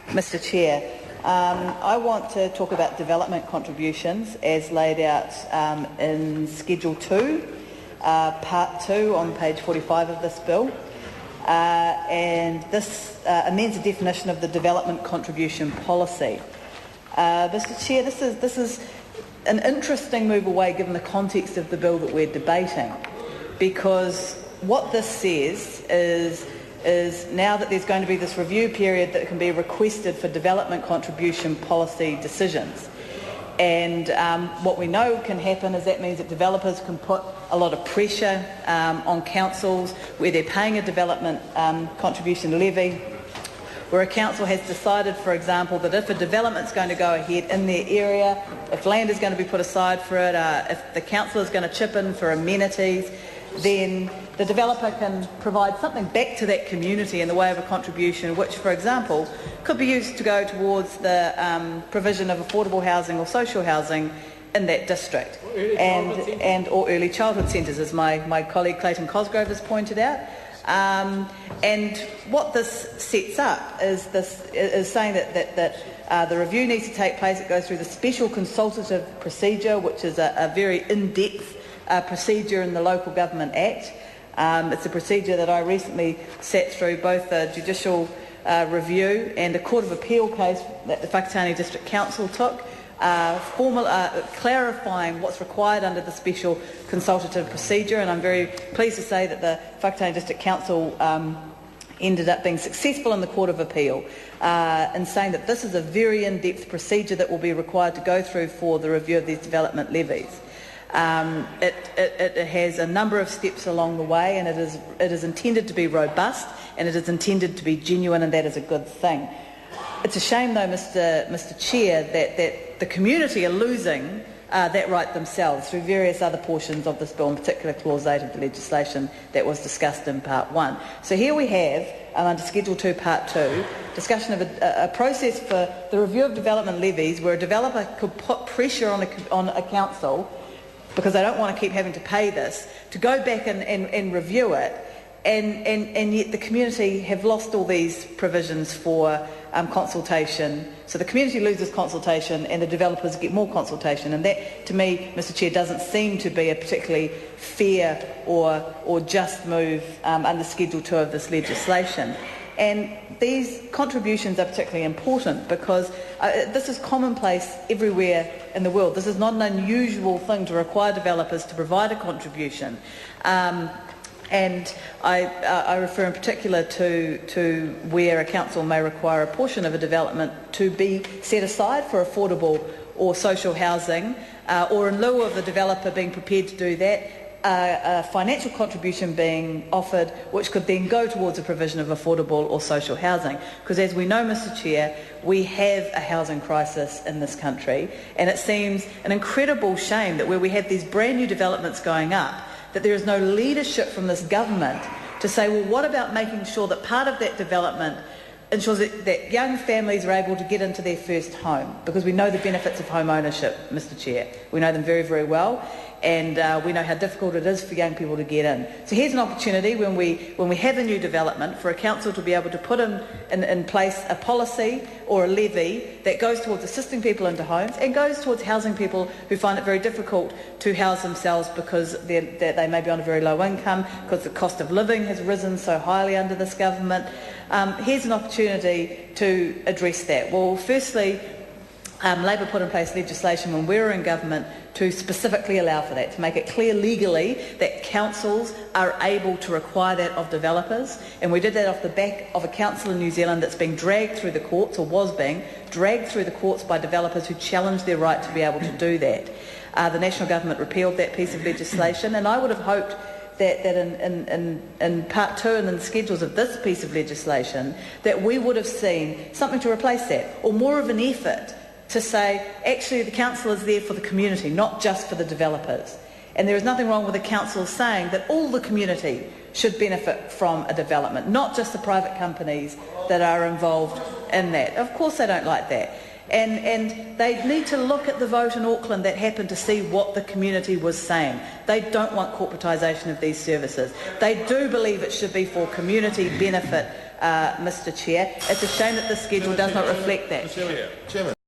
Mr Chair. I want to talk about development contributions as laid out in Schedule 2, Part 2 on page 45 of this bill. And this amends the definition of the development contribution policy. Mr Chair, this is an interesting move away given the context of the bill that we're debating, because what this says is now that there's going to be this review period that can be requested for development contribution policy decisions. And what we know can happen is that means that developers can put a lot of pressure on councils where they're paying a development contribution levy, where a council has decided, for example, that if a development's going to go ahead in their area, if land is going to be put aside for it, if the council is going to chip in for amenities, then the developer can provide something back to that community in the way of a contribution which, for example, could be used to go towards the provision of affordable housing or social housing in that district, or early childhood centres, as my colleague Clayton Cosgrove has pointed out. And what this sets up is saying that the review needs to take place. It goes through the special consultative procedure, which is a very in-depth procedure in the Local Government Act. It's a procedure that I recently sat through both a judicial review and a Court of Appeal case that the Whakatane District Council took, clarifying what's required under the special consultative procedure, and I'm very pleased to say that the Whakatane District Council ended up being successful in the Court of Appeal in saying that this is a very in-depth procedure that will be required to go through for the review of these development levies. It has a number of steps along the way, and it is intended to be robust, and it is intended to be genuine, and that is a good thing. It's a shame, though, Mr Chair, that the community are losing that right themselves through various other portions of this bill, in particular Clause 8 of the legislation that was discussed in Part 1. So here we have, under Schedule 2, Part 2, discussion of a process for the review of development levies where a developer could put pressure on a council, because they don't want to keep having to pay this, to go back and review it, and yet the community have lost all these provisions for consultation. So the community loses consultation and the developers get more consultation, and that, to me, Mr Chair, doesn't seem to be a particularly fair or just move under Schedule 2 of this legislation. And these contributions are particularly important because this is commonplace everywhere in the world. This is not an unusual thing to require developers to provide a contribution. And I refer in particular to where a council may require a portion of a development to be set aside for affordable or social housing, or in lieu of the developer being prepared to do that, a financial contribution being offered which could then go towards the provision of affordable or social housing. Because as we know, Mr Chair, we have a housing crisis in this country, and it seems an incredible shame that where we have these brand new developments going up, that there is no leadership from this government to say, well, what about making sure that part of that development ensures that young families are able to get into their first home, because we know the benefits of home ownership, Mr Chair. We know them very, very well, and we know how difficult it is for young people to get in. So here's an opportunity when we have a new development for a council to be able to put in place a policy or a levy that goes towards assisting people into homes and goes towards housing people who find it very difficult to house themselves because they may be on a very low income, because the cost of living has risen so highly under this government. Here's an opportunity to address that. Well, firstly, Labor put in place legislation when we were in government to specifically allow for that, to make it clear legally that councils are able to require that of developers, and we did that off the back of a council in New Zealand that's being dragged through the courts, or was being dragged through the courts by developers who challenged their right to be able to do that. The National Government repealed that piece of legislation, and I would have hoped that in Part 2 and in the schedules of this piece of legislation that we would have seen something to replace that, or more of an effort to say, actually, the council is there for the community, not just for the developers. And there is nothing wrong with the council saying that all the community should benefit from a development, not just the private companies that are involved in that. Of course they don't like that. And they need to look at the vote in Auckland that happened to see what the community was saying. They don't want corporatisation of these services. They do believe it should be for community benefit Mr Chair. It's a shame that the schedule does not reflect that. Chairman.